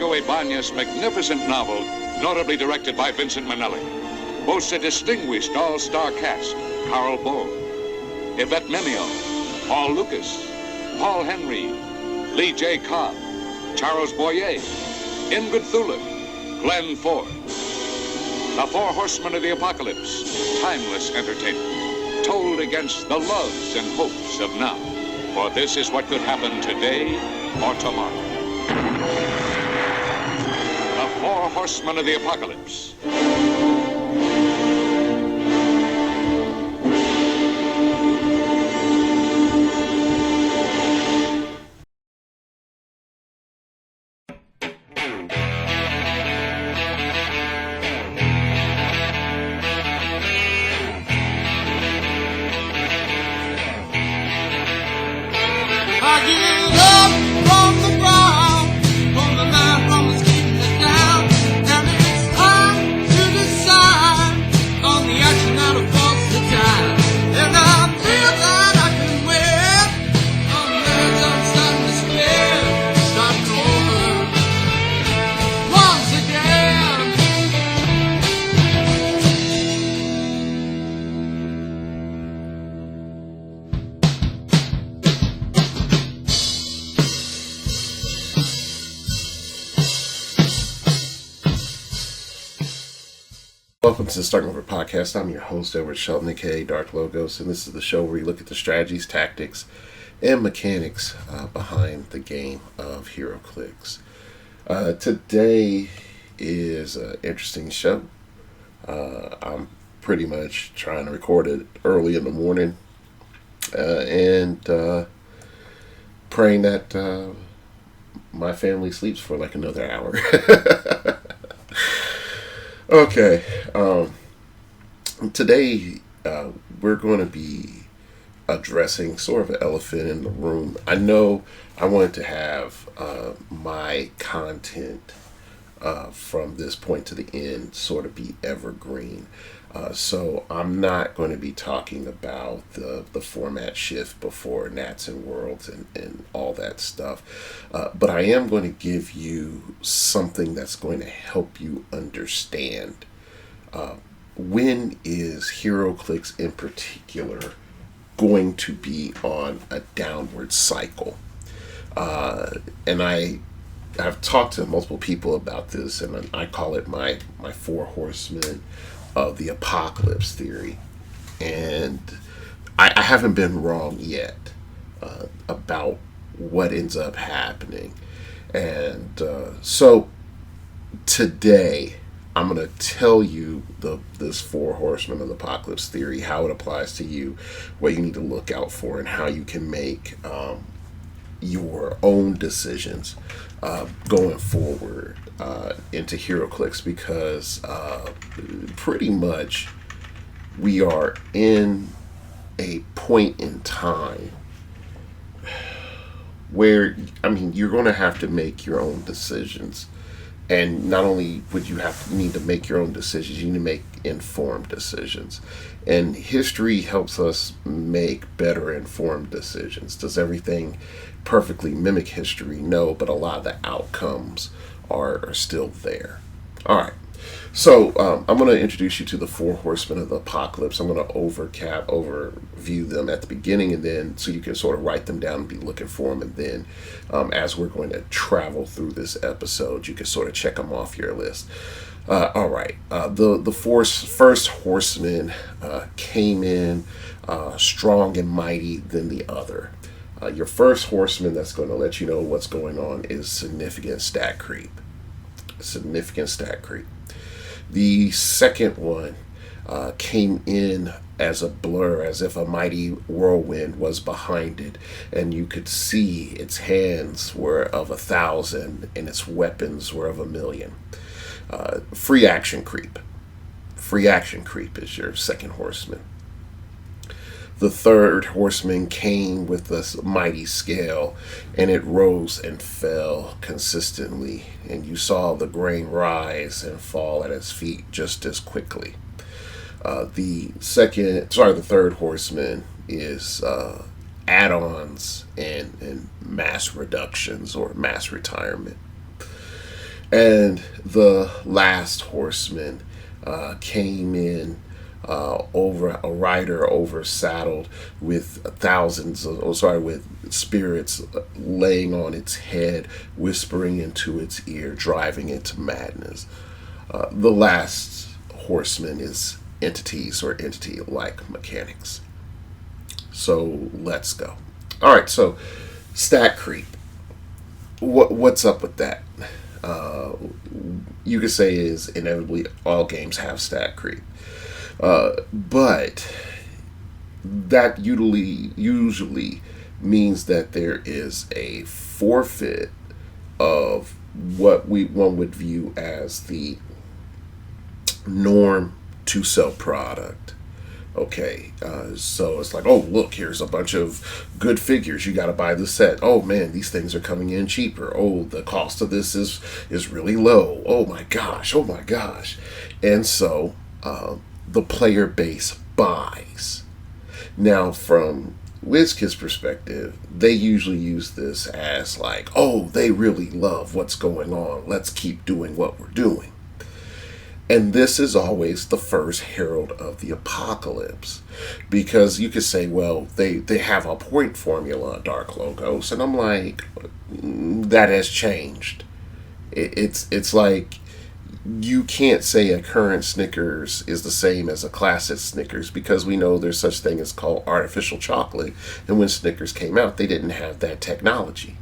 Vasco Ibanez's magnificent novel, notably directed by Vincent Minnelli, boasts a distinguished all-star cast: Carl Bone, Yvette Mimieux, Paul Lucas, Paul Henry, Lee J. Cobb, Charles Boyer, Ingrid Thulin, Glenn Ford. The Four Horsemen of the Apocalypse, timeless entertainment, told against the loves and hopes of now. For this is what could happen today or tomorrow. The Four Horsemen of the Apocalypse. Welcome to the Starting Over Podcast. I'm your host, Edward Shelton, aka Dark Logos, and this is the show where we look at the strategies, tactics, and mechanics behind the game of Heroclix. Today is an interesting show. I'm pretty much trying to record it early in the morning and praying that my family sleeps for like another hour. Okay, today we're going to be addressing sort of an elephant in the room. I know I wanted to have my content from this point to the end sort of be evergreen. So I'm not going to be talking about the format shift before Nats and Worlds and all that stuff. But I am going to give you something that's going to help you understand when is Heroclix in particular going to be on a downward cycle. And I've talked to multiple people about this, and I call it my Four Horsemen of the Apocalypse theory. And I haven't been wrong yet about what ends up happening. And so today I'm going to tell you this Four Horsemen of the Apocalypse theory, how it applies to you, what you need to look out for, and how you can make your own decisions going forward into Heroclix, because pretty much we are in a point in time where, I mean, you're going to have to make your own decisions. And not only would you need to make your own decisions, you need to make informed decisions. And history helps us make better informed decisions. Does everything perfectly mimic history? No, but a lot of the outcomes are still there. All right. So I'm going to introduce you to the Four Horsemen of the Apocalypse. I'm going to overview them at the beginning, and then so you can sort of write them down and be looking for them. And then as we're going to travel through this episode, you can sort of check them off your list. All right. The first horseman came in strong and mighty than the other. Your first horseman that's going to let you know what's going on is significant stat creep. Significant stat creep. The second one came in as a blur, as if a mighty whirlwind was behind it, and you could see its hands were of 1,000 and its weapons were of 1,000,000. Free action creep. Free action creep is your second horseman. The third horseman came with this mighty scale, and it rose and fell consistently, and you saw the grain rise and fall at its feet just as quickly. The third horseman is add-ons and mass reductions or mass retirement. And the last Horseman came in over a rider oversaddled with with spirits laying on its head, whispering into its ear, driving it to madness. The last Horseman is entities or entity-like mechanics. So let's go. All right, so stat creep. What's up with that? Uh, you could say is inevitably all games have stat creep, but that usually means that there is a forfeit of what one would view as the norm to sell product. Okay, so it's like, oh, look, here's a bunch of good figures. You got to buy the set. Oh man, these things are coming in cheaper. Oh, the cost of this is really low. Oh my gosh. Oh my gosh. And so the player base buys. Now, from WizKid's perspective, they usually use this as like, oh, they really love what's going on. Let's keep doing what we're doing. And this is always the first herald of the apocalypse. Because you could say, well, they have a point formula, Dark Logos. And I'm like, that has changed. It's like, you can't say a current Snickers is the same as a classic Snickers, because we know there's such thing as called artificial chocolate. And when Snickers came out, they didn't have that technology.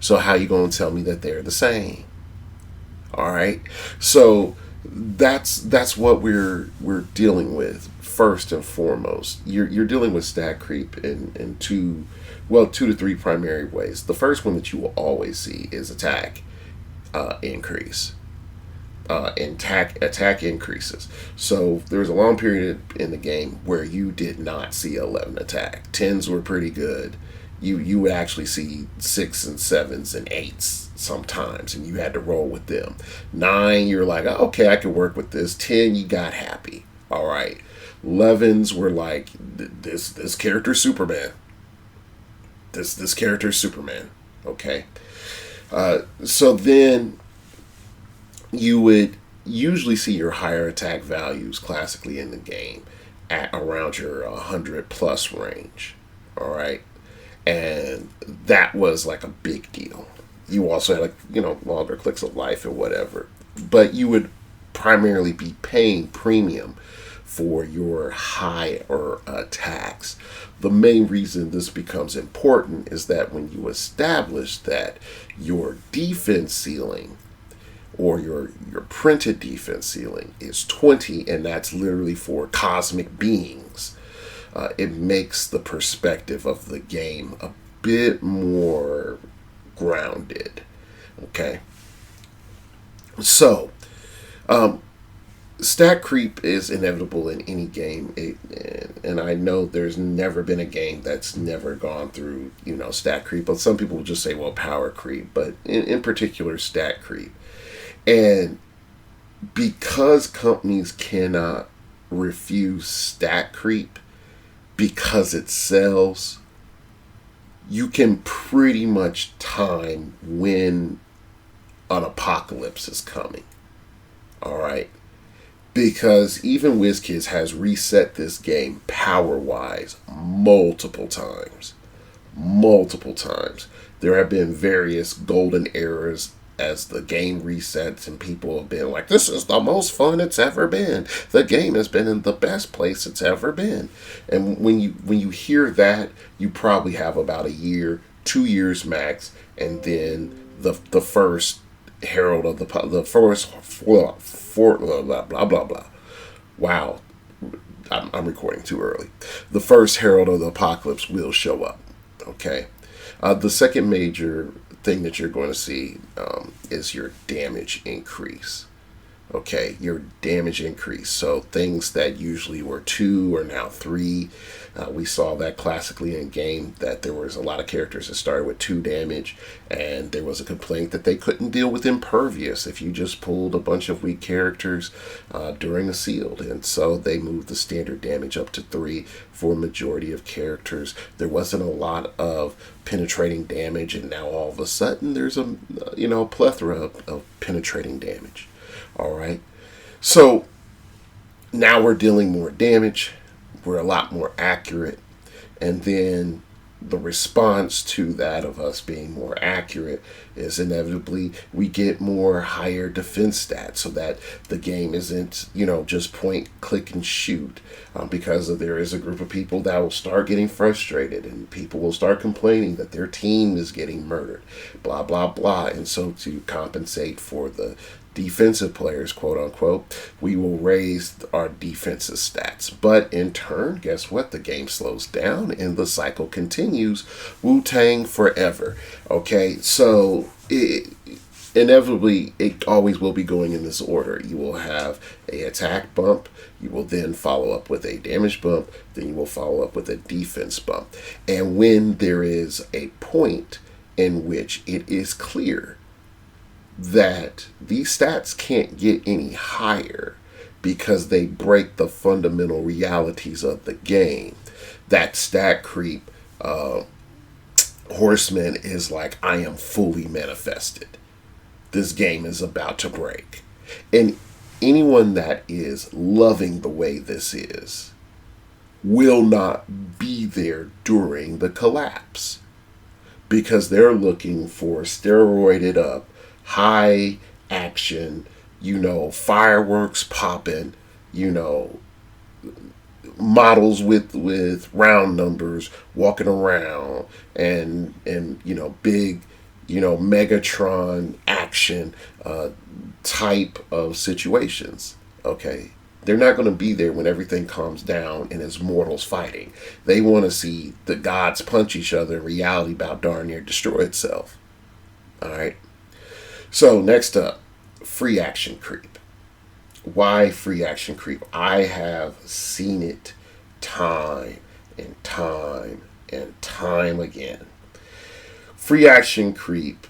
So how you going to tell me that they're the same? All right. So that's what we're dealing with first and foremost. You're dealing with stat creep in two to three primary ways. The first one that you will always see is attack increase. Attack increases. So there was a long period in the game where you did not see 11 attack. 10s were pretty good. You would actually see 6s and 7s and 8s sometimes, and you had to roll with them. 9, you're like, oh, okay, I can work with this. 10, you got happy. All right. 11s were like, this character's Superman. This character's Superman. Okay. So then you would usually see your higher attack values classically in the game at around your 100 plus range. All right. And that was like a big deal. You also had, like, longer clicks of life or whatever. But you would primarily be paying premium for your higher attacks. The main reason this becomes important is that when you establish that your defense ceiling or your printed defense ceiling is 20, and that's literally for cosmic beings, it makes the perspective of the game a bit more grounded. Okay. So, stat creep is inevitable in any game, and I know there's never been a game that's never gone through, stat creep. But some people will just say, well, power creep, but in particular, stat creep. And because companies cannot refuse stat creep because it sells, you can pretty much time when an apocalypse is coming. All right. Because even WizKids has reset this game power-wise multiple times. Multiple times. There have been various golden eras as the game resets, and people have been like, this is the most fun it's ever been. The game has been in the best place it's ever been. And when you hear that, you probably have about a year, 2 years max, and then the first herald of the first blah blah blah blah. Wow, I'm recording too early. The first herald of the apocalypse will show up. Okay, the second major thing that you're going to see is your damage increase. Okay, your damage increase. So things that usually were 2 are now 3. We saw that classically in game, that there was a lot of characters that started with 2 damage, and there was a complaint that they couldn't deal with impervious if you just pulled a bunch of weak characters during a sealed. And so they moved the standard damage up to 3 for a majority of characters. There wasn't a lot of penetrating damage, and now all of a sudden there's a plethora of penetrating damage. All right. So now we're dealing more damage. We're a lot more accurate. And then the response to that of us being more accurate is inevitably we get more higher defense stats, so that the game isn't, just point, click, and shoot. Because there is a group of people that will start getting frustrated, and people will start complaining that their team is getting murdered, blah, blah, blah. And so to compensate for the defensive players, quote unquote, we will raise our defensive stats. But in turn, guess what? The game slows down and the cycle continues. Wu-Tang forever. Okay, so inevitably, it always will be going in this order. You will have a attack bump. You will then follow up with a damage bump. Then you will follow up with a defense bump. And when there is a point in which it is clear that these stats can't get any higher because they break the fundamental realities of the game, that stat creep Horseman is like, I am fully manifested. This game is about to break. And anyone that is loving the way this is will not be there during the collapse, because they're looking for steroided up, high action, fireworks popping, models with round numbers walking around, and big, Megatron action type of situations. Okay, they're not going to be there when everything calms down and it's mortals fighting. They want to see the gods punch each other and reality about darn near destroy itself. All right. So next up, free action creep. Why free action creep? I have seen it time and time and time again. Free action creep,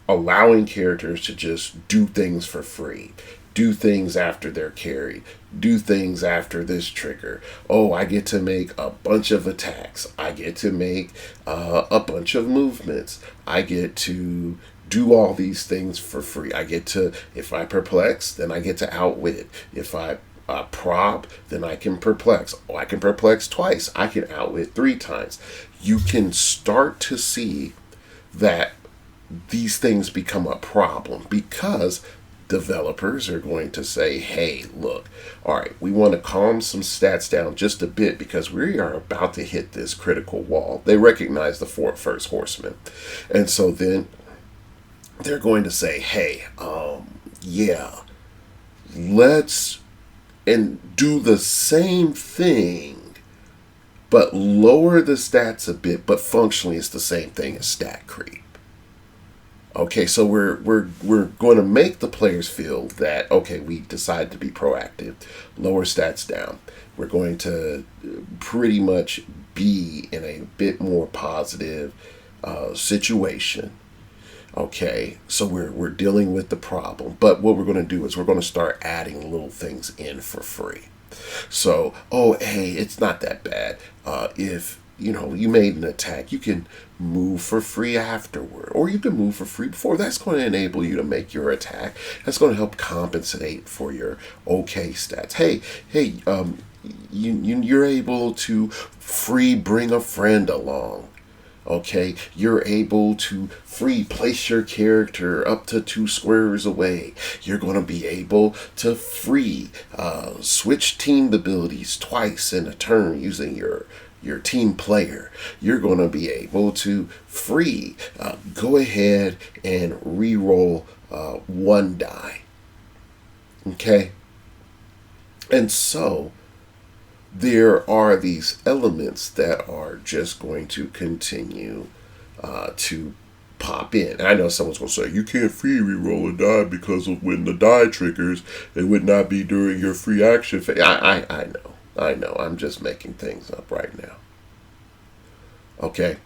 allowing characters to just do things for free. Do things after they're carried. Do things after this trigger. Oh, I get to make a bunch of attacks. I get to make a bunch of movements. I get to do all these things for free. I get to, if I perplex, then I get to outwit it. If I prop, then I can perplex. Oh, I can perplex twice. I can outwit 3 times. You can start to see that these things become a problem, because developers are going to say, hey, look, all right, we want to calm some stats down just a bit because we are about to hit this critical wall. They recognize the first Horseman. And so then they're going to say, hey, yeah, let's and do the same thing, but lower the stats a bit, but functionally it's the same thing as stat creep. Okay, so we're going to make the players feel that, okay, we decided to be proactive, lower stats down. We're going to pretty much be in a bit more positive situation. Okay, so we're dealing with the problem, but what we're going to do is we're going to start adding little things in for free. So, oh, hey, it's not that bad. If you made an attack, you can move for free afterward, or you can move for free before. That's going to enable you to make your attack. That's going to help compensate for your okay stats. Hey, you're able to free bring a friend along. Okay, you're able to free place your character up to 2 squares away. You're going to be able to free switch team abilities twice in a turn using your team player. You're going to be able to free go ahead and re-roll 1 die. Okay, and so there are these elements that are just going to continue to pop in. And I know someone's going to say, you can't free reroll a die because of when the die triggers, it would not be during your free action phase. I know. I'm just making things up right now. Okay?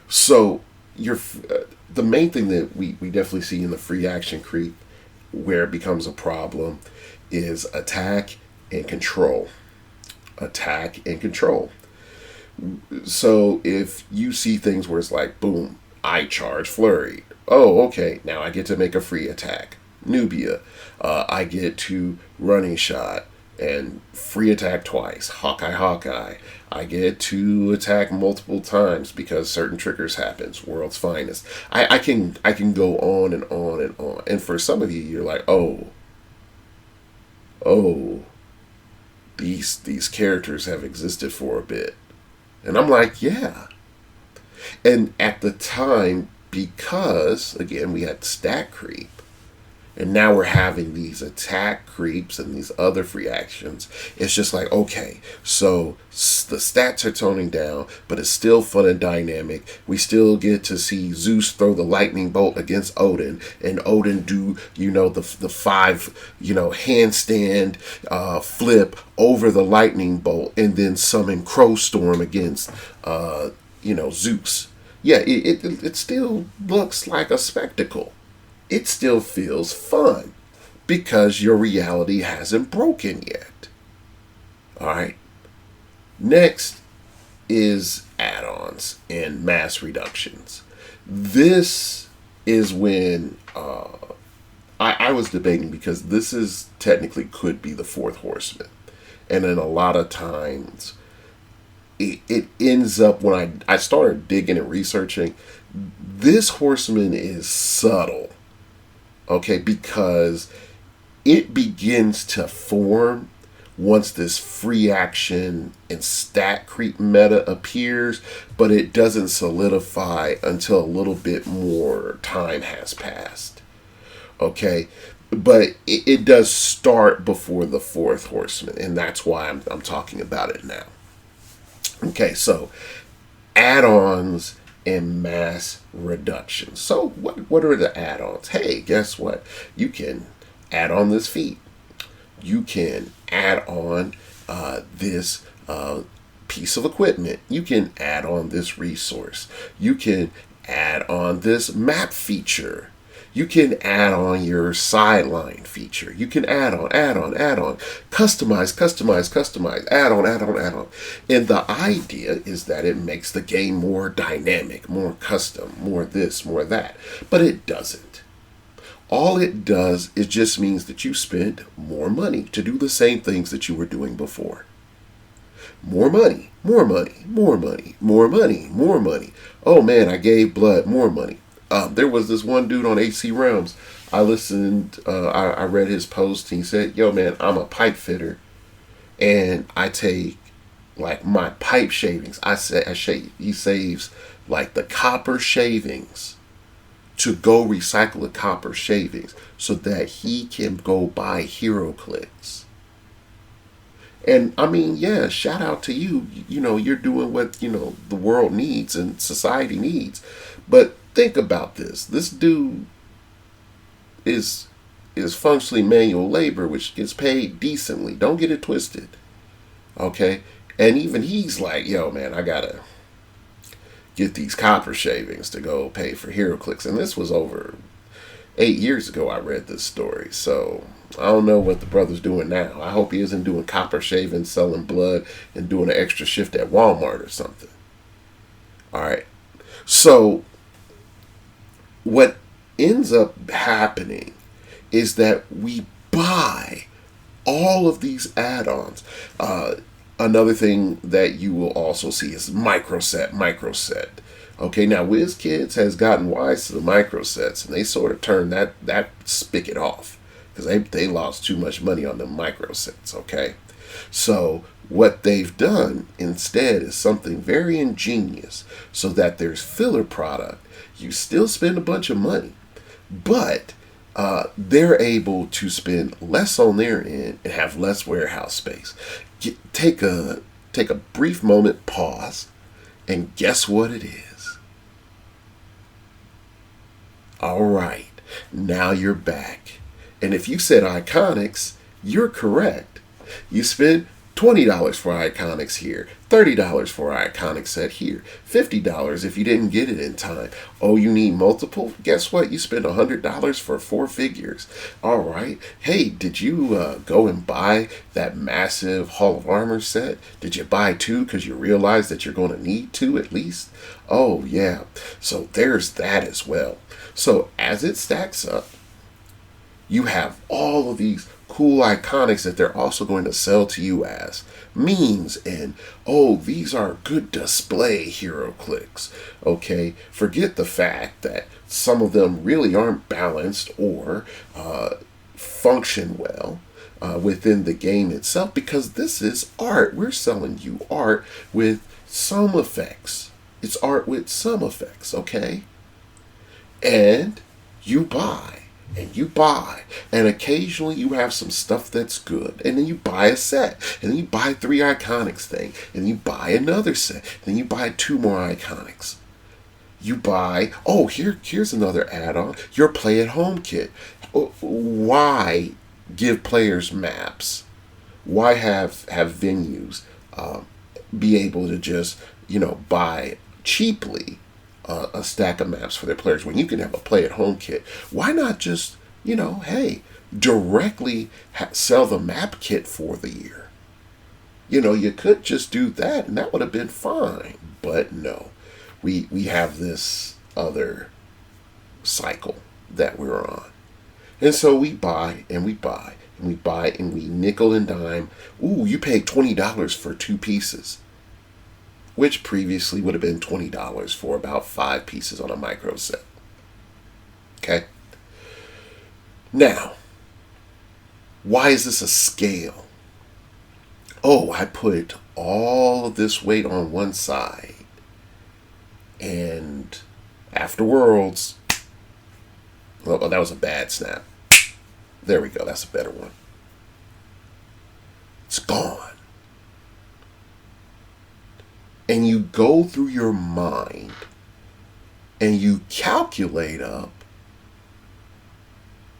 So, the main thing that we definitely see in the free action creep where it becomes a problem is attack and control. Attack and control. So if you see things where it's like, boom, I charge flurry. Oh, okay, now I get to make a free attack. Nubia. I get to running shot and free attack twice. Hawkeye. I get to attack multiple times because certain triggers happens. World's Finest. I can go on and on and on. And for some of you, you're like, oh, these characters have existed for a bit. And I'm like, yeah. And at the time, because, again, we had stat creep, and now we're having these attack creeps and these other free actions, it's just like, okay, so the stats are toning down, but it's still fun and dynamic. We still get to see Zeus throw the lightning bolt against Odin, and Odin do, the 5, handstand flip over the lightning bolt, and then summon Crowstorm against, Zeus. Yeah, it still looks like a spectacle. It still feels fun because your reality hasn't broken yet. All right. Next is add-ons and mass reductions. This is when I was debating, because this is technically could be the fourth Horseman. And then a lot of times it ends up, when I started digging and researching, this Horseman is subtle. Okay, because it begins to form once this free action and stat creep meta appears, but it doesn't solidify until a little bit more time has passed. Okay, but it does start before the fourth Horseman, and that's why I'm talking about it now. Okay, so add-ons and mass reduction. So what are the add-ons? Hey, guess what? You can add on this feat. You can add on this piece of equipment. You can add on this resource. You can add on this map feature. You can add on your sideline feature. You can add on, customize, add on. And the idea is that it makes the game more dynamic, more custom, more this, more that. But it doesn't. All it does is just means that you spend more money to do the same things that you were doing before. More money. Oh man, I gave blood, more money. There was this one dude on AC Realms. I listened, I read his post, and he said, yo man, I'm a pipe fitter, and I take like my pipe shavings. He saves like the copper shavings to go recycle the copper shavings so that he can go buy Heroclix. And I mean, yeah, shout out to you. You're doing what, the world needs and society needs. But think about this. This dude is functionally manual labor, which gets paid decently. Don't get it twisted. Okay? And even he's like, yo, man, I gotta get these copper shavings to go pay for Heroclix. And this was over 8 years ago I read this story. So I don't know what the brother's doing now. I hope he isn't doing copper shaving, selling blood, and doing an extra shift at Walmart or something. All right. So what ends up happening is that we buy all of these add-ons. Another thing that you will also see is microset. Okay, now WizKids has gotten wise to the microsets, and they sort of turned that spigot off because they lost too much money on the microsets. Okay, so what they've done instead is something very ingenious, so that there's filler product. You still spend a bunch of money, but they're able to spend less on their end and have less warehouse space. Take a brief moment, pause, and guess what it is? All right, now you're back. And if you said Iconics, you're correct. You spent $20 for Iconics here, $30 for Iconic set here, $50 if you didn't get it in time. Oh, you need multiple? Guess what? You spent $100 for 4 figures. All right. Hey, did you go and buy that massive Hall of Armor set? Did you buy two because you realized that you're going to need two at least? Oh, yeah. So there's that as well. So as it stacks up, you have all of these cool iconics that they're also going to sell to you as memes, and oh, these are good display Heroclix. Okay, forget the fact that some of them really aren't balanced or function well within the game itself, because this is art. We're selling you art with some effects. It's art with some effects, okay? And you buy. And you buy, and occasionally you have some stuff that's good, and then you buy a set, and then you buy 3 iconics thing, and then you buy another set, and then you buy 2 more iconics. You buy, oh, here's another add-on, your play-at-home kit. Why give players maps? Why have venues be able to just, buy cheaply a stack of maps for their players when you can have a play-at-home kit? Why not just, hey, directly sell the map kit for the year? You could just do that, and that would have been fine. But no, we have this other cycle that we're on. And so we buy, and we buy, and we buy, and we nickel and dime. Ooh, you paid $20 for 2 pieces, which previously would have been $20 for about 5 pieces on a micro set. Okay? Now, why is this a scale? Oh, I put all of this weight on one side, and after Worlds, well, that was a bad snap. There we go, that's a better one. It's gone. And you go through your mind and you calculate up,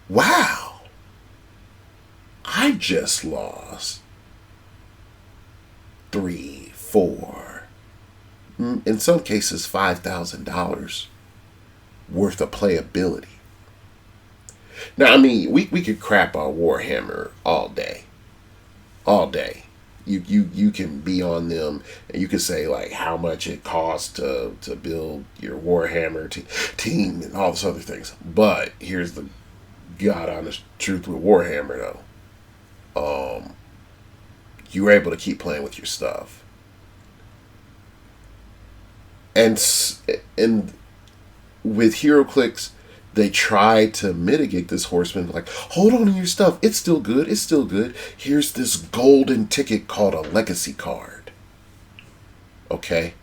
wow, I just lost 3, 4, in some cases $5,000 worth of playability. Now, I mean, we could crap on Warhammer all day. All day. You can be on them, and you can say like how much it costs to build your Warhammer team and all those other things. But here's the god honest truth with Warhammer though. You're able to keep playing with your stuff. And with Heroclix, they try to mitigate this Horseman, like, hold on to your stuff. It's still good. It's still good. Here's this golden ticket called a legacy card. Okay?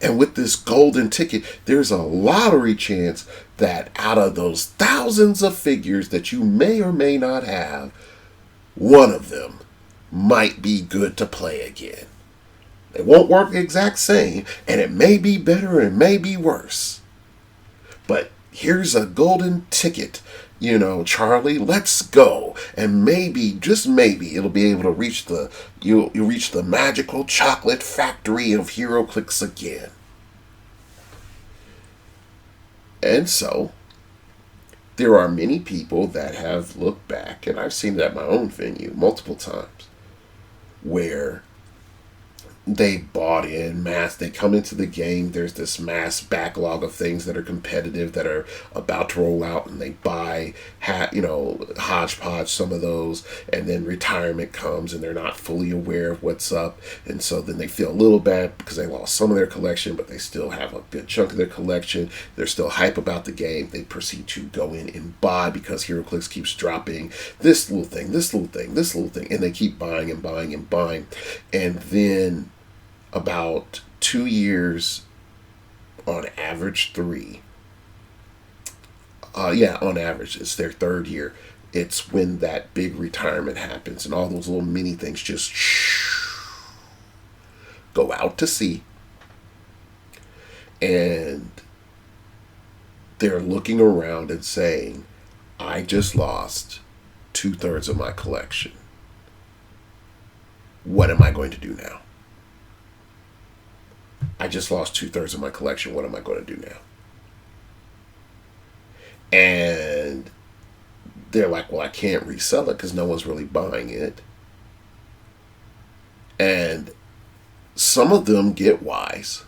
And with this golden ticket, there's a lottery chance that out of those thousands of figures that you may or may not have, one of them might be good to play again. It won't work the exact same, and it may be better and it may be worse. But here's a golden ticket, Charlie, let's go. And maybe, just maybe, it'll be able to reach you'll reach the magical chocolate factory of Heroclix again. And so, there are many people that have looked back, and I've seen it at my own venue multiple times, where they bought in mass. They come into the game. There's this mass backlog of things that are competitive that are about to roll out, and they buy, hodgepodge some of those, and then retirement comes, and they're not fully aware of what's up, and so then they feel a little bad because they lost some of their collection, but they still have a good chunk of their collection. They're still hype about the game. They proceed to go in and buy because Heroclix keeps dropping this little thing, this little thing, this little thing, and they keep buying and buying and buying, and then about 2 years, on average 3. On average, it's their 3rd year. It's when that big retirement happens, and all those little mini things just go out to sea. And they're looking around and saying, I just lost 2/3 of my collection. What am I going to do now? I just lost 2/3 of my collection. What am I going to do now? And they're like, well, I can't resell it because no one's really buying it. And some of them get wise.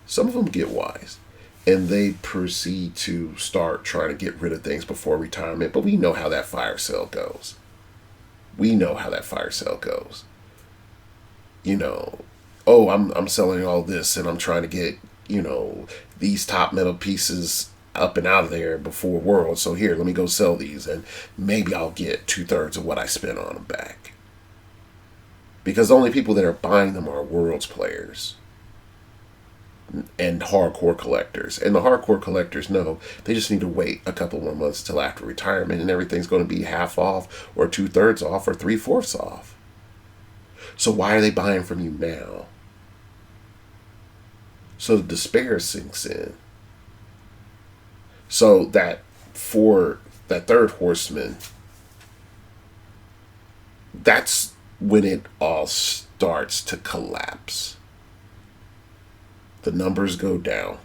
Some of them get wise. And they proceed to start trying to get rid of things before retirement. But we know how that fire sale goes. We know how that fire sale goes. You know, oh, I'm selling all this and I'm trying to get, you know, these top metal pieces up and out of there before World. So here, let me go sell these and maybe I'll get 2/3 of what I spent on them back. Because the only people that are buying them are Worlds players and hardcore collectors. And the hardcore collectors know they just need to wait a couple more months till after retirement and everything's going to be half off or 2/3 off or 3/4 off. So why are they buying from you now? So the despair sinks in. So that for that third Horseman, that's when it all starts to collapse. The numbers go down.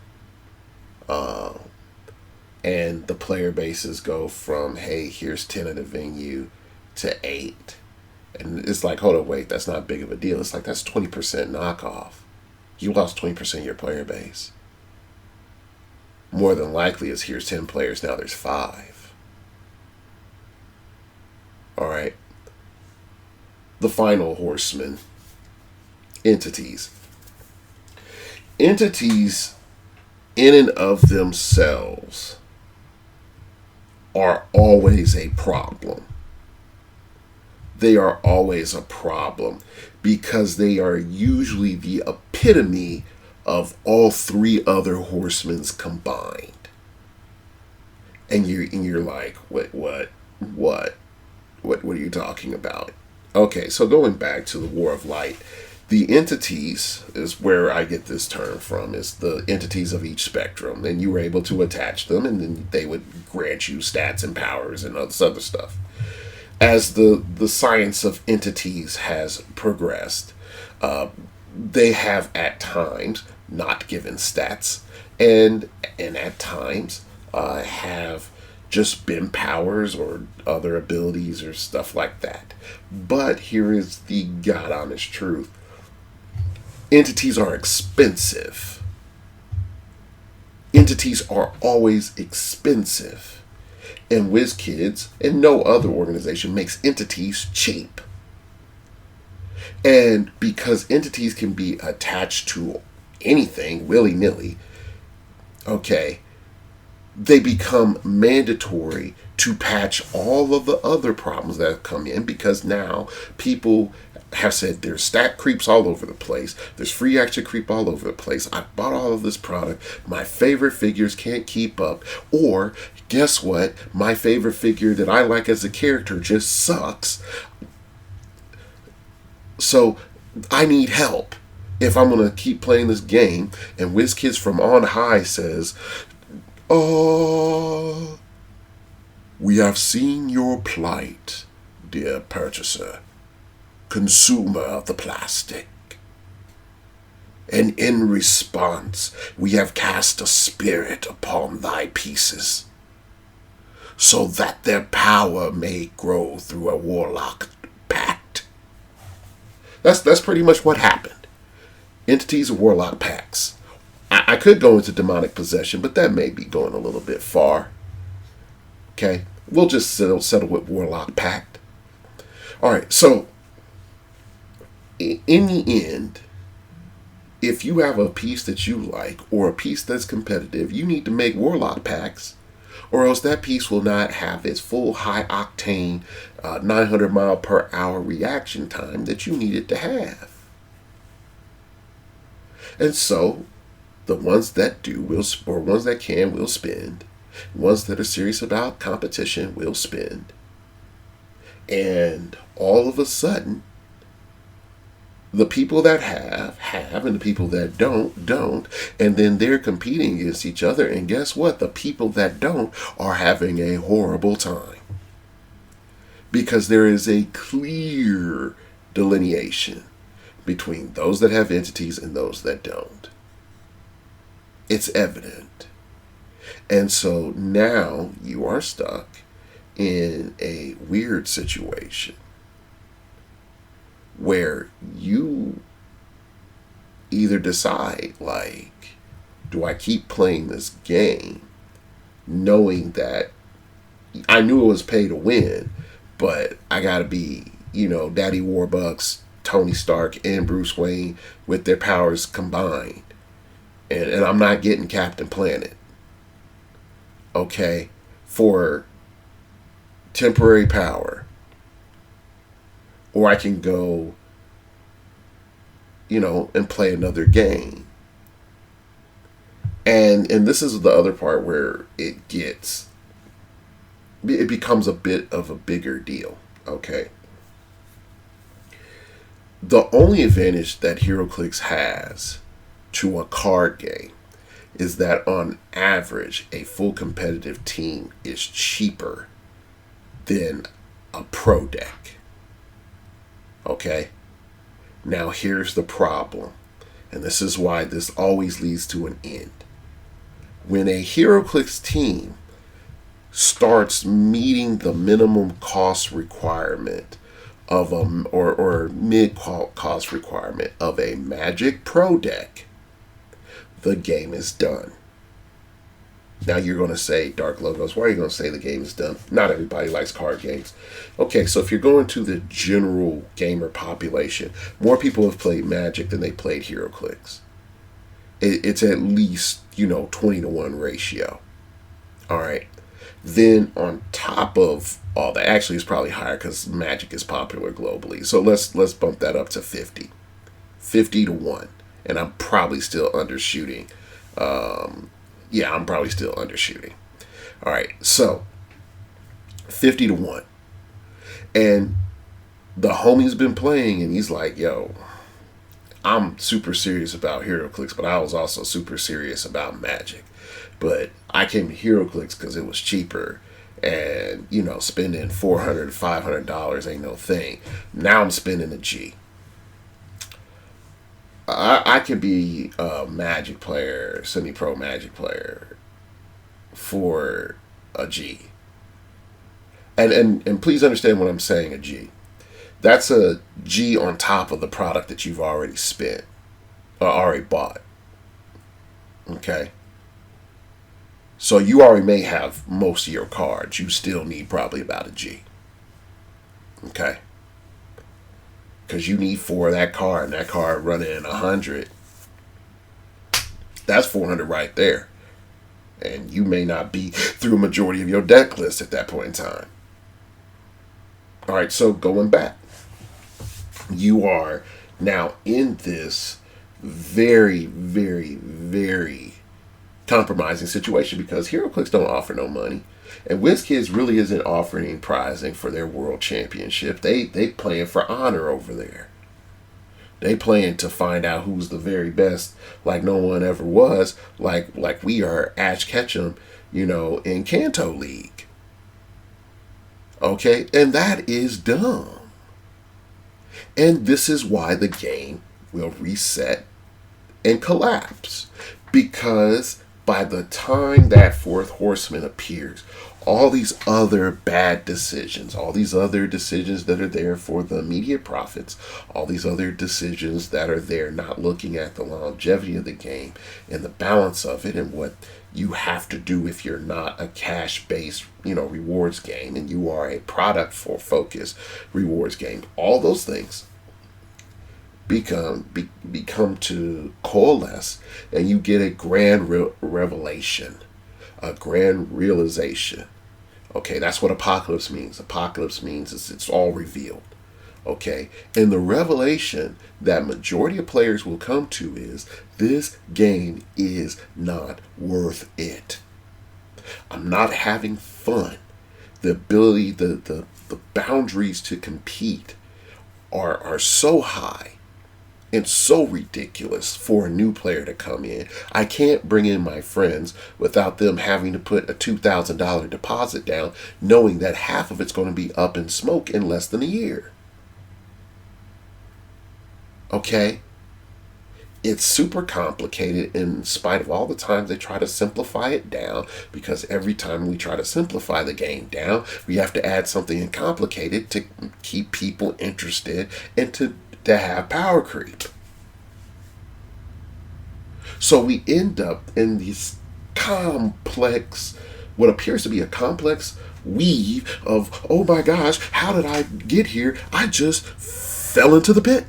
And the player bases go from, hey, here's 10 at a venue to 8. And it's like, hold on, wait, that's not big of a deal. It's like, that's 20% knockoff. You lost 20% of your player base. More than likely is here's 10 players, now there's 5. All right. The final Horseman. Entities. Entities in and of themselves are always a problem. They are always a problem because they are usually the epitome of all 3 other Horsemen's combined. And you're like, what are you talking about? Okay, so going back to the War of Light, the entities is where I get this term from, is the entities of each spectrum. And you were able to attach them, and then they would grant you stats and powers and all this other stuff. As the science of entities has progressed, they have at times not given stats, and at times have just been powers or other abilities or stuff like that. But here is the God honest truth. Entities are expensive. Entities are always expensive. And WizKids and no other organization makes entities cheap. And because entities can be attached to anything willy-nilly, okay, they become mandatory to patch all of the other problems that have come in, because now people have said there's stat creeps all over the place. There's free action creep all over the place. I bought all of this product. My favorite figures can't keep up. Or, guess what? My favorite figure that I like as a character just sucks. So, I need help if I'm going to keep playing this game. And WizKids from on high says, oh, we have seen your plight, dear purchaser, consumer of the plastic. And in response, we have cast a spirit upon thy pieces, so that their power may grow through a warlock pact. That's pretty much what happened. Entities of warlock pacts. I could go into demonic possession, but that may be going a little bit far. Okay, we'll just settle with warlock pact. All right, so in the end, if you have a piece that you like or a piece that's competitive, you need to make warlock packs, or else that piece will not have its full high octane 900 mile per hour reaction time that you need it to have. And so the ones that do will, or ones that can, will spend. Ones that are serious about competition will spend. And all of a sudden, The people that have, and the people that don't. And then they're competing against each other. And guess what? The people that don't are having a horrible time. Because there is a clear delineation between those that have entities and those that don't. It's evident. And so now you are stuck in a weird situation where you either decide, like, do I keep playing this game knowing that I knew it was pay to win, but I gotta be, Daddy Warbucks, Tony Stark, and Bruce Wayne with their powers combined. And I'm not getting Captain Planet. Okay? For temporary power. Or I can go, and play another game. And this is the other part where it becomes a bit of a bigger deal. Okay? The only advantage that Heroclix has to a card game is that on average, a full competitive team is cheaper than a pro deck. Okay? Now here's the problem, and this is why this always leads to an end. When a Heroclix team starts meeting the minimum cost requirement of or mid cost requirement of a Magic Pro deck, the game is done. Now you're going to say, Dark Logos, why are you going to say the game is done? Not everybody likes card games. Okay, so if you're going to the general gamer population, more people have played Magic than they played Heroclix. It's at least, 20-to-1 ratio. All right. Then on top of all that, actually it's probably higher because Magic is popular globally. So let's bump that up to 50. 50-to-1. And I'm probably still undershooting. I'm probably still undershooting. All right, so 50-to-1. And the homie's been playing, and he's like, yo, I'm super serious about Heroclix, but I was also super serious about Magic. But I came to Heroclix because it was cheaper. And, spending $400, $500 ain't no thing. Now I'm spending a G. I could be a Magic player, semi-pro Magic player for a G. And please understand when I'm saying a G. That's a G on top of the product that you've already spent or already bought. Okay? So you already may have most of your cards. You still need probably about a G. Okay? Because you need 4 of that card, and that card running in 100. That's 400 right there. And you may not be through a majority of your deck list at that point in time. All right, so going back. You are now in this very, very, very compromising situation because Heroclix don't offer no money. And WizKids really isn't offering prizing for their world championship. They playing for honor over there. They playing to find out who's the very best, like no one ever was, like we are Ash Ketchum, in Kanto League. Okay? And that is dumb. And this is why the game will reset and collapse. Because by the time that 4th Horseman appears, all these other bad decisions, all these other decisions that are there for the immediate profits, all these other decisions that are there not looking at the longevity of the game and the balance of it and what you have to do if you're not a cash-based, rewards game and you are a product for focus rewards game. All those things become to coalesce, and you get a grand revelation, a grand realization. Okay, that's what apocalypse means. Apocalypse means it's all revealed. Okay, and the revelation that majority of players will come to is this game is not worth it. I'm not having fun. The ability, the boundaries to compete are so high and so ridiculous for a new player to come in. I can't bring in my friends without them having to put a $2,000 deposit down, knowing that half of it's going to be up in smoke in less than a year. Okay? It's super complicated in spite of all the times they try to simplify it down, because every time we try to simplify the game down, we have to add something complicated to keep people interested and to have power creep. So we end up in these complex, what appears to be a complex weave of, oh my gosh, how did I get here? I just fell into the pit.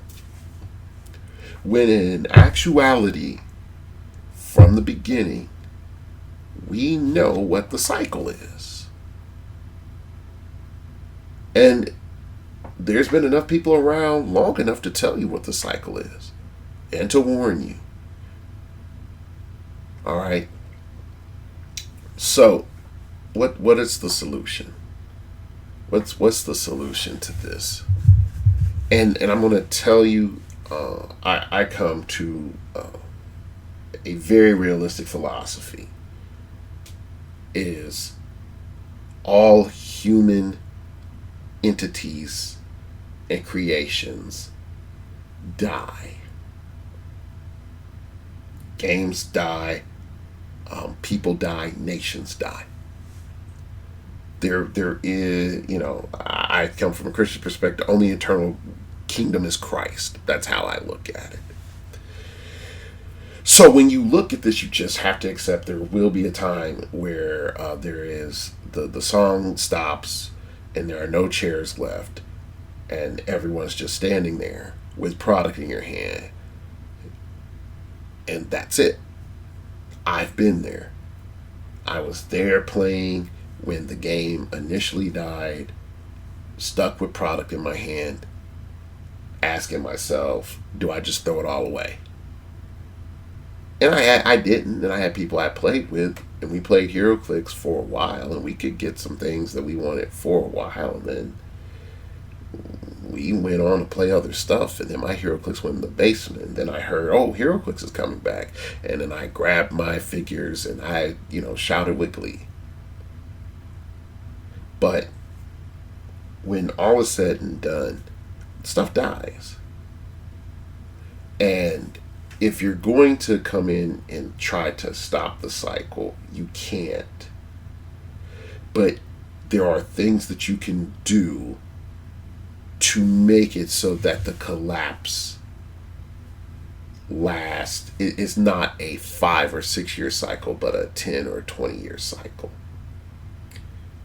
When in actuality, from the beginning, we know what the cycle is. And there's been enough people around long enough to tell you what the cycle is and to warn you. All right. So, what is the solution? What's the solution to this? And I'm going to tell you, I come to a very realistic philosophy. Is all human entities and creations die. Games die, people die, nations die. There is, I come from a Christian perspective, only eternal kingdom is Christ. That's how I look at it. So when you look at this, you just have to accept there will be a time where there is the song stops and there are no chairs left, and everyone's just standing there with product in your hand. And that's it. I've been there. I was there playing when the game initially died, stuck with product in my hand, asking myself, do I just throw it all away? And I didn't, and I had people I played with, and we played Heroclix for a while, and we could get some things that we wanted for a while, and then we went on to play other stuff, and then my Heroclix went in the basement, and then I heard, oh, Heroclix is coming back, and then I grabbed my figures, and I, shouted with glee. But when all is said and done, stuff dies. And if you're going to come in and try to stop the cycle, you can't. But there are things that you can do to make it so that the collapse lasts. It's not a 5 or 6 year cycle, but a 10 or 20 year cycle.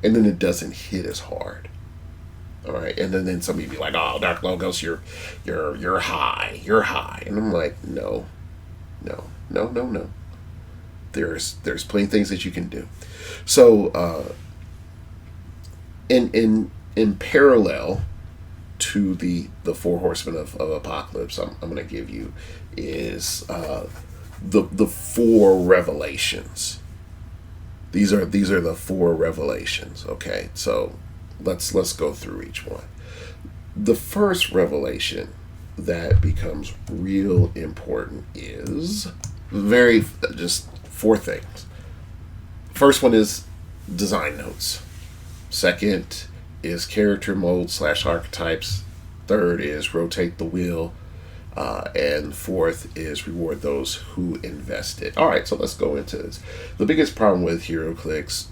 And then it doesn't hit as hard. All right, and then somebody be like, "Oh, Dark Logos, you're high, you're high," and I'm like, no. There's plenty of things that you can do. So, in parallel to the four horsemen of apocalypse, I'm going to give you is the four revelations. These are the four revelations. Okay, so let's go through each one. The first revelation that becomes real important is just four things. First one is design notes. Second is character mode / archetypes. Third is rotate the wheel. And fourth is reward those who invested. All right, so let's go into this. The biggest problem with Heroclix,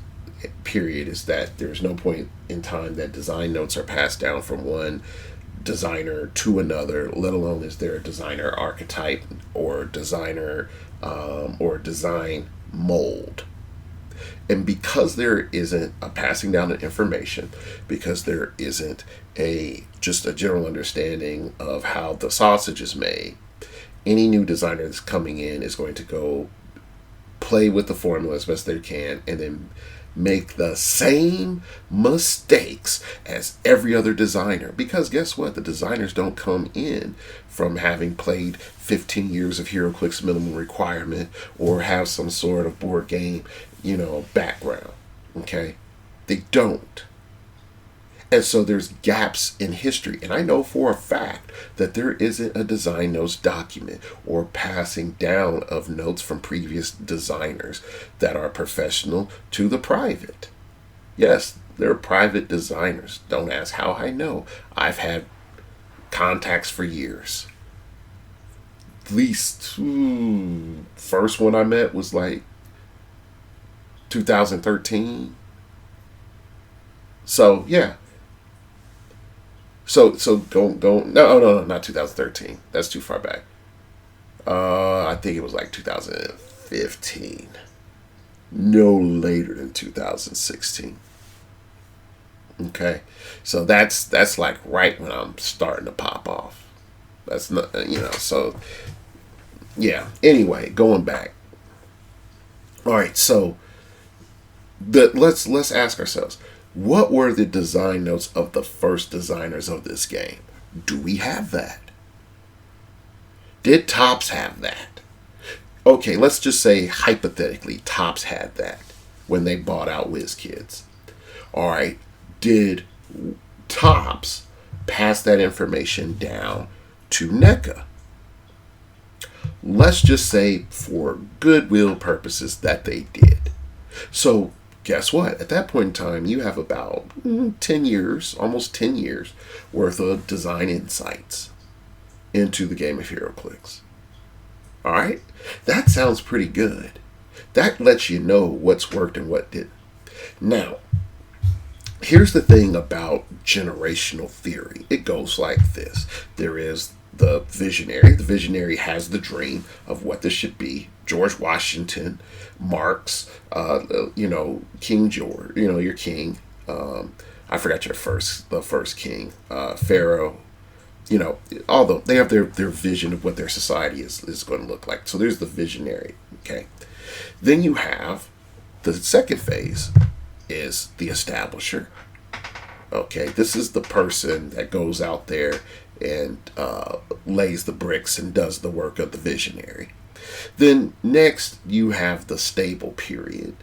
period, is that there's no point in time that design notes are passed down from one designer to another, let alone is there a designer archetype or designer or design mold. And because there isn't a passing down of information, because there isn't just a general understanding of how the sausage is made, any new designer that's coming in is going to go play with the formula as best they can and then make the same mistakes as every other designer. Because guess what? The designers don't come in from having played 15 years of Heroclix minimum requirement or have some sort of board game, background. Okay? They don't. And so there's gaps in history. And I know for a fact that there isn't a design notes document or passing down of notes from previous designers that are professional to the private. Yes, they're private designers. Don't ask how I know. I've had contacts for years. At least first one I met was like 2013. So yeah. So don't no, not 2013. That's too far back. I think it was like 2015. No later than 2016. Okay. So that's like right when I'm starting to pop off. That's not, so yeah. Anyway, going back. All right, so let's ask ourselves, what were the design notes of the first designers of this game? Do we have that? Did Topps have that? Okay, let's just say hypothetically Topps had that when they bought out WizKids. All right, did Topps pass that information down to NECA? Let's just say for goodwill purposes that they did. So guess what? At that point in time, you have about 10 years, almost 10 years worth of design insights into the game of Heroclix. All right? That sounds pretty good. That lets you know what's worked and what didn't. Now, here's the thing about generational theory. It goes like this. There is the visionary. The visionary has the dream of what this should be. George Washington, Marx, King George, your king. I forgot the first king, Pharaoh. Although they have their vision of what their society is going to look like. So there's the visionary. Okay. Then you have the second phase is the establisher. Okay. This is the person that goes out there and lays the bricks and does the work of the visionary. Then next you have the stable period,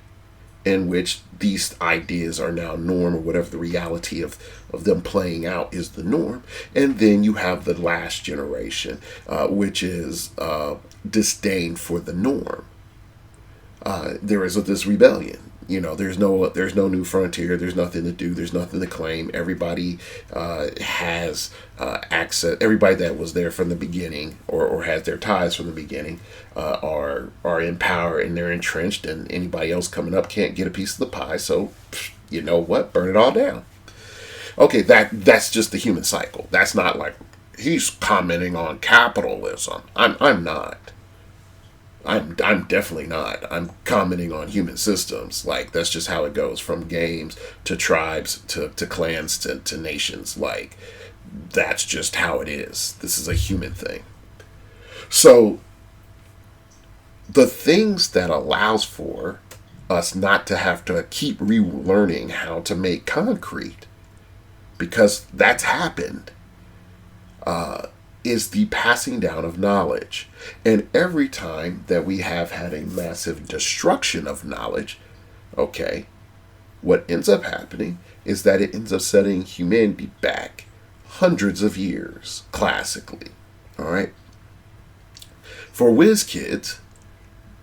in which these ideas are now norm, or whatever the reality of them playing out is the norm. And then you have the last generation, which is disdain for the norm. There is this rebellion. There's no new frontier. There's nothing to do. There's nothing to claim. Everybody has access. Everybody that was there from the beginning, or has their ties from the beginning, are in power and they're entrenched. And anybody else coming up can't get a piece of the pie. So, you know what? Burn it all down. Okay, that's just the human cycle. That's not like he's commenting on capitalism. I'm not. I'm definitely not. I'm commenting on human systems. Like, that's just how it goes, from games to tribes to clans to nations. Like, that's just how it is. This is a human thing. So the things that allows for us not to have to keep relearning how to make concrete, because that's happened, is the passing down of knowledge. And every time that we have had a massive destruction of knowledge, okay, what ends up happening is that it ends up setting humanity back hundreds of years, classically. All right? For WizKids,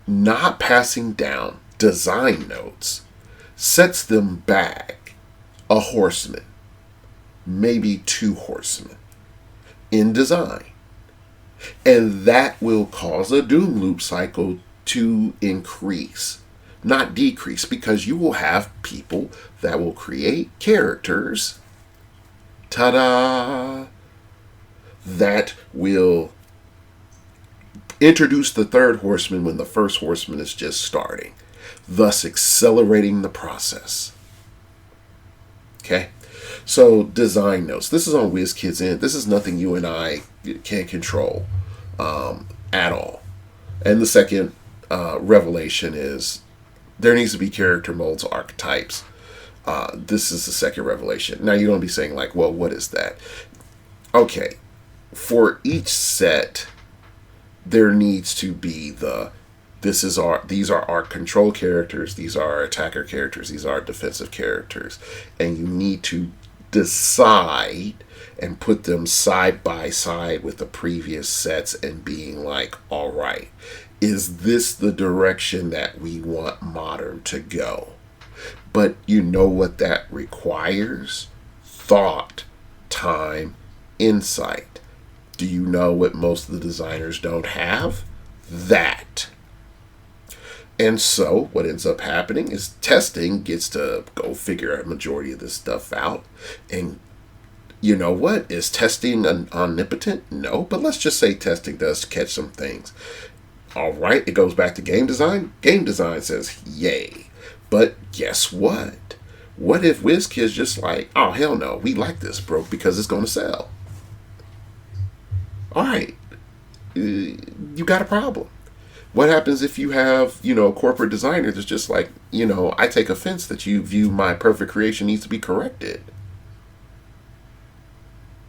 not passing down design notes sets them back a horseman, maybe 2 horsemen in design. And that will cause a doom loop cycle to increase, not decrease, because you will have people that will create characters, ta-da, that will introduce the 3rd horseman when the 1st horseman is just starting, thus accelerating the process. Okay? So, design notes. This is on WizKids end. This is nothing you and I can control at all. And the second revelation is there needs to be character molds, archetypes. This is the second revelation. Now, you're going to be saying, like, well, what is that? Okay. For each set, there needs to be these are our control characters, these are our attacker characters, these are our defensive characters, and you need to decide and put them side by side with the previous sets and being like, all right, is this the direction that we want modern to go? But you know what that requires? Thought, time, insight. Do you know what most of the designers don't have? That. And so what ends up happening is testing gets to go figure a majority of this stuff out. And you know what? Is testing omnipotent? No, but let's just say testing does catch some things. All right, it goes back to game design. Game design says, yay. But guess what? What if WizKid's just like, oh, hell no, we like this, bro, because it's going to sell. All right, you got a problem. What happens if you have, a corporate designer that's just like, I take offense that you view my perfect creation needs to be corrected?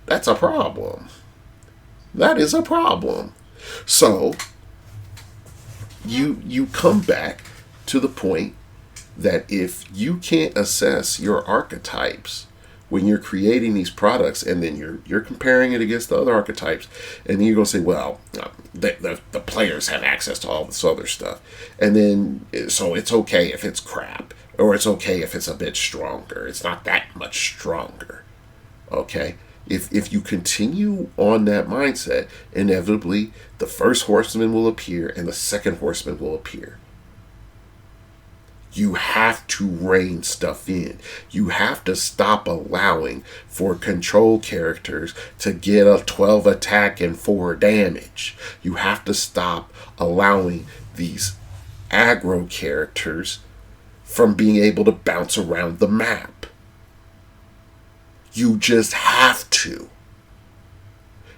That's a problem. That is a problem. So, you come back to the point that if you can't assess your archetypes when you're creating these products, and then you're comparing it against the other archetypes, and then you're going to say, well, the players have access to all this other stuff, and then so it's okay if it's crap, or it's okay if it's a bit stronger. It's not that much stronger. Okay? If you continue on that mindset, inevitably the first horseman will appear and the second horseman will appear. You have to rein stuff in. You have to stop allowing for control characters to get a 12 attack and 4 damage. You have to stop allowing these aggro characters from being able to bounce around the map. You just have to.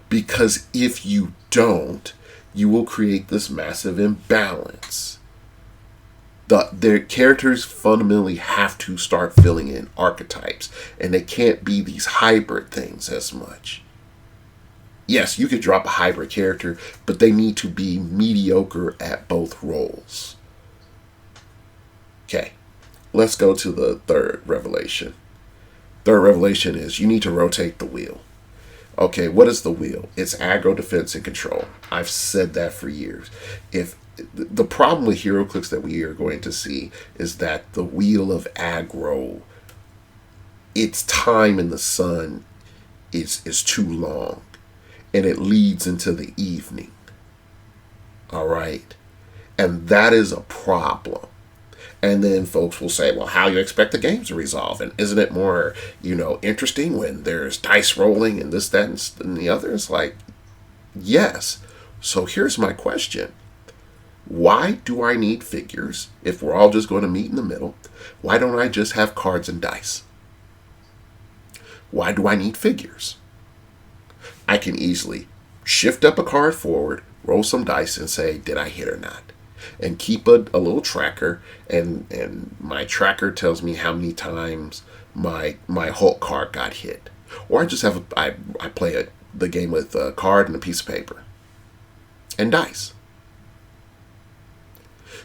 Because if you don't, you will create this massive imbalance. Their characters fundamentally have to start filling in archetypes, and they can't be these hybrid things as much. Yes, you could drop a hybrid character, but they need to be mediocre at both roles. Okay, let's go to the third revelation. Third revelation is you need to rotate the wheel. Okay, what is the wheel? It's aggro, defense, and control. I've said that for years. If the problem with Heroclix that we are going to see is that the wheel of aggro, its time in the sun is too long, and it leads into the evening. All right, and that is a problem. And then folks will say, well, how you expect the game to resolve? And isn't it more, interesting when there's dice rolling and this, that, and the other? It's like, yes. So here's my question. Why do I need figures if we're all just going to meet in the middle? Why don't I just have cards and dice? Why do I need figures? I can easily shift up a card forward, roll some dice, and say, did I hit or not? And keep a little tracker, and my tracker tells me how many times my Hulk card got hit. Or I just have I play the game with a card and a piece of paper and dice.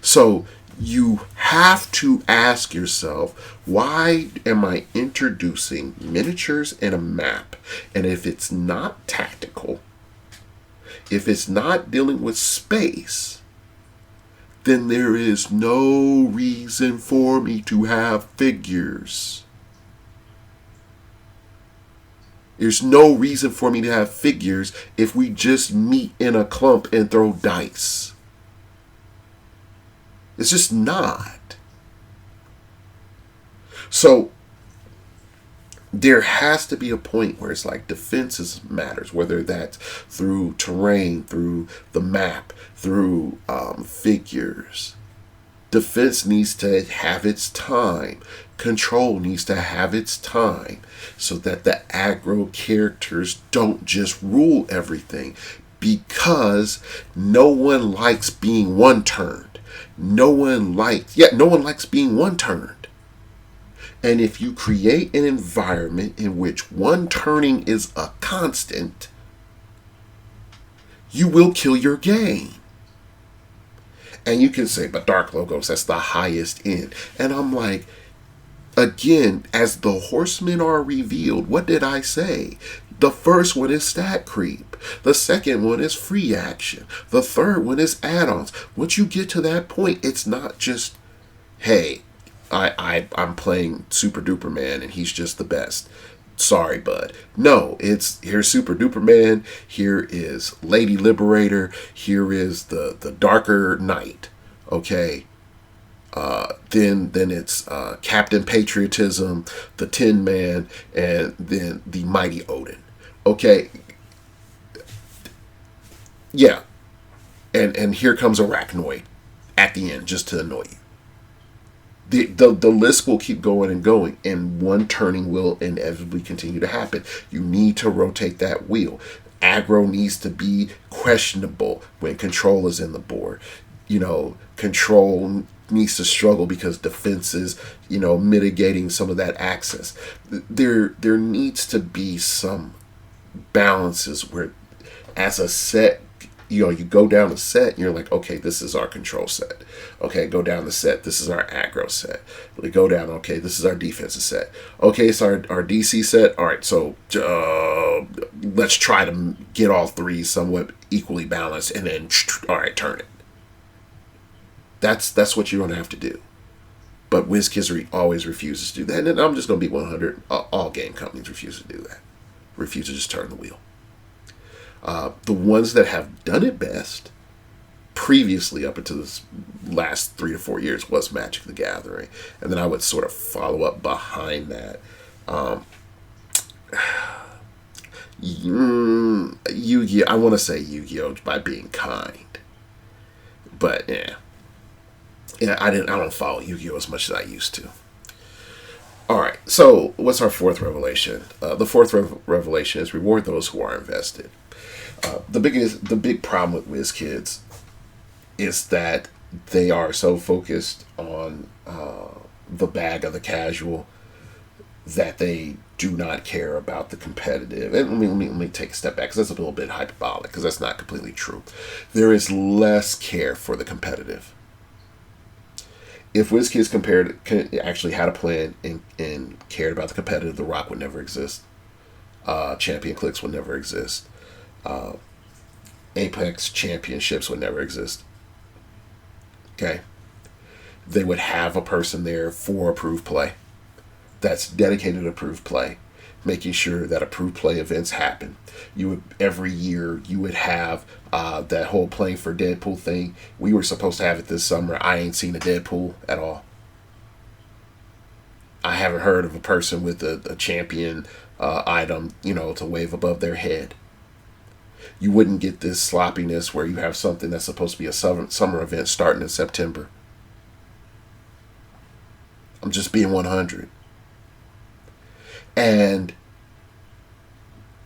So you have to ask yourself, why am I introducing miniatures in a map? And if it's not tactical, if it's not dealing with space, then there is no reason for me to have figures. There's no reason for me to have figures if we just meet in a clump and throw dice. It's just not. So there has to be a point where it's like defenses matters, whether that's through terrain, through the map, through figures. Defense needs to have its time. Control needs to have its time so that the aggro characters don't just rule everything, because no one likes being one-turned. No one likes being one-turned. And if you create an environment in which one turning is a constant, you will kill your game. And you can say, but Dark Logos, that's the highest end. And I'm like, Again, as the horsemen are revealed, what did I say? The first one is stat creep. The second one is free action. The third one is add-ons. Once you get to that point, it's not just, hey, I'm playing Super Duper Man and he's just the best. Sorry, bud. No, it's here's Super Duper Man. Here is Lady Liberator. Here is the Darker Knight. Okay. Then it's Captain Patriotism, the Tin Man, and then the Mighty Odin. Okay. Yeah. And here comes Arachnoid at the end just to annoy you. The list will keep going and going, and one turning will inevitably continue to happen. You need to rotate that wheel. Aggro needs to be questionable when control is in the board. Control needs to struggle because defense is, mitigating some of that access. There needs to be some balances where, as a set, you go down a set and you're like, okay, this is our control set. Okay, go down the set, this is our aggro set. We go down, okay, this is our defensive set. Okay, it's our DC set. All right, so let's try to get all three somewhat equally balanced, and then all right, turn it. That's what you're going to have to do. But WizKids always refuses to do that. And I'm just going to be 100. All game companies refuse to do that. Refuse to just turn the wheel. The ones that have done it best previously, up until this last 3 to 4 years, was Magic the Gathering. And then I would sort of follow up behind that. Yu-Gi-Oh! I want to say Yu-Gi-Oh! By being kind. But, yeah. Yeah, I don't follow Yu-Gi-Oh! As much as I used to. Alright, so what's our fourth revelation? The fourth revelation is reward those who are invested. The big problem with WizKids is that they are so focused on the bag of the casual that they do not care about the competitive. And let me take a step back, because that's a little bit hyperbolic, because that's not completely true. There is less care for the competitive. If WizKids actually had a plan and cared about the competitive, The Rock would never exist. Champion Clicks would never exist. Apex Championships would never exist. Okay? They would have a person there for approved play that's dedicated to approved play, making sure that approved play events happen. Every year you would have that whole playing for Deadpool thing. We were supposed to have it this summer. I ain't seen a Deadpool at all. I haven't heard of a person with a champion item, to wave above their head. You wouldn't get this sloppiness where you have something that's supposed to be a summer event starting in September. I'm just being 100. And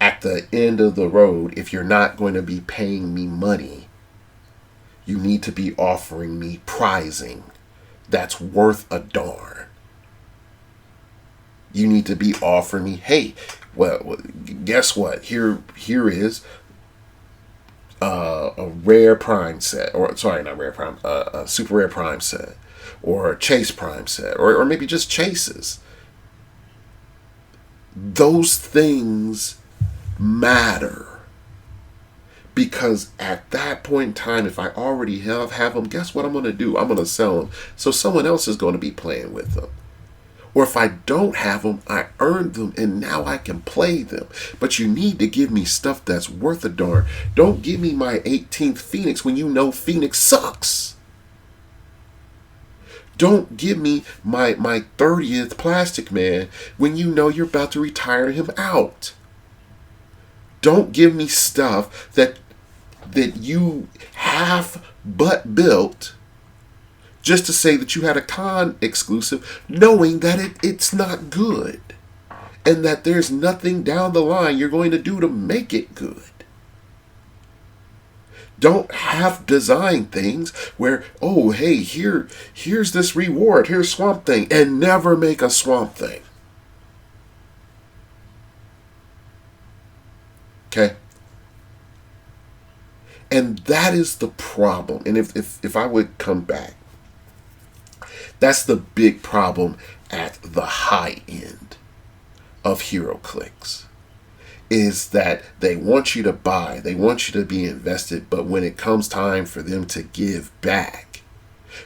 at the end of the road, if you're not going to be paying me money, you need to be offering me prizing that's worth a darn. You need to be offering me, hey, well, guess what? Here is a rare prime set, or sorry, not rare prime, a super rare prime set, or a chase prime set, or maybe just chases. Those things matter, because at that point in time, if I already have them, guess what I'm going to do? I'm going to sell them, so someone else is going to be playing with them. Or if I don't have them, I earned them, and now I can play them. But you need to give me stuff that's worth a darn. Don't give me my 18th Phoenix when you know Phoenix sucks. Don't give me my 30th Plastic Man when you know you're about to retire him out. Don't give me stuff that you half but built just to say that you had a con exclusive, knowing that it's not good, and that there's nothing down the line you're going to do to make it good. Don't half design things where, oh, hey, here's this reward, here's Swamp Thing, and never make a Swamp Thing. Okay? And that is the problem. And if I would come back, that's the big problem at like the high end of Heroclix, is that they want you to buy, they want you to be invested, but when it comes time for them to give back,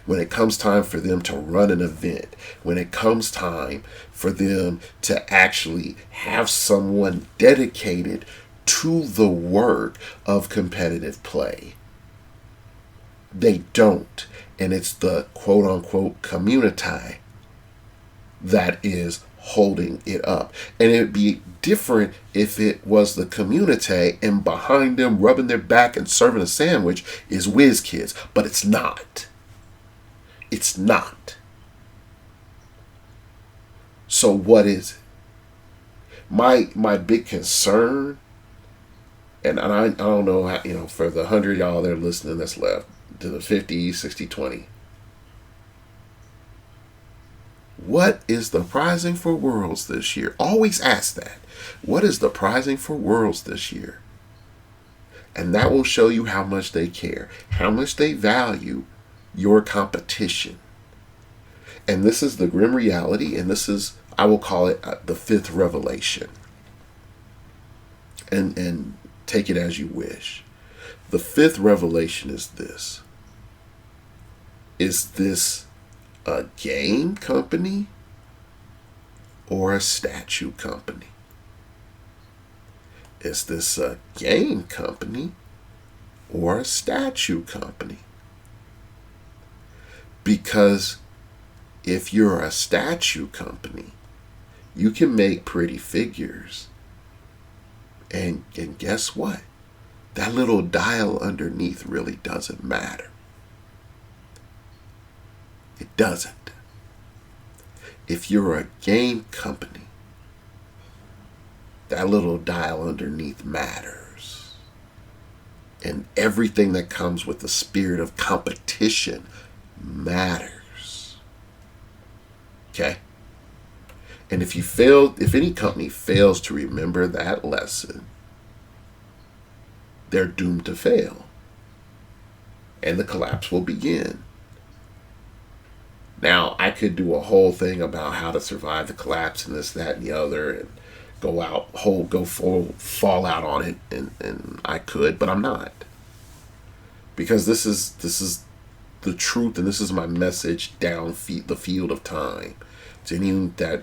when it comes time for them to run an event, when it comes time for them to actually have someone dedicated to the work of competitive play, they don't. And it's the quote unquote community that is holding it up. And it'd be different if it was the community and behind them rubbing their back and serving a sandwich is whiz kids, but it's not. It's not. So what is it? My big concern, and I don't know how, for the 100 y'all that are listening that's left, to the 50, 60, 20. What is the prizing for Worlds this year? Always ask that. What is the prizing for Worlds this year? And that will show you how much they care, how much they value your competition. And this is the grim reality, and this is, I will call it the fifth revelation. And take it as you wish. The fifth revelation is this. Is this a game company or a statue company? Is this a game company or a statue company? Because if you're a statue company, you can make pretty figures. And guess what? That little dial underneath really doesn't matter. It doesn't. If you're a game company, that little dial underneath matters. And everything that comes with the spirit of competition matters. Okay? And if any company fails to remember that lesson, they're doomed to fail. And the collapse will begin. Now, I could do a whole thing about how to survive the collapse and this, that, and the other, and fall out on it, and I could, but I'm not. Because this is the truth, and this is my message down the field of time to anyone that,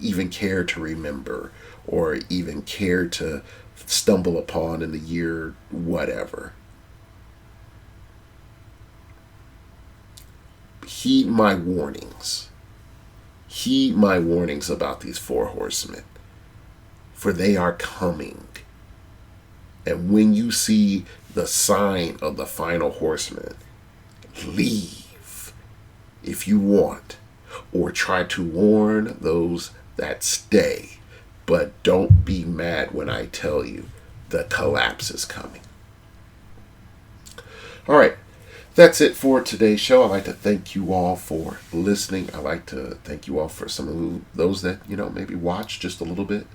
even care to remember or even care to stumble upon in the year whatever. Heed my warnings. Heed my warnings about these 4 horsemen, for they are coming. And when you see the sign of the final horseman, leave if you want, or try to warn those that stay. But don't be mad when I tell you the collapse is coming. All right. That's it for today's show. I'd like to thank you all for listening. I'd like to thank you all for some of those that, maybe watch just a little bit.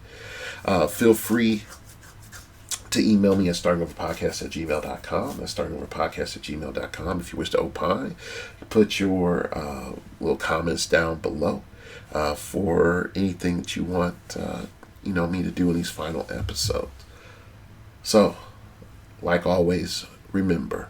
Feel free to email me at startingoverpodcast@gmail.com. That's startingoverpodcast@gmail.com. If you wish to opine, put your little comments down below for anything that you want, me to do in these final episodes. So, like always, remember,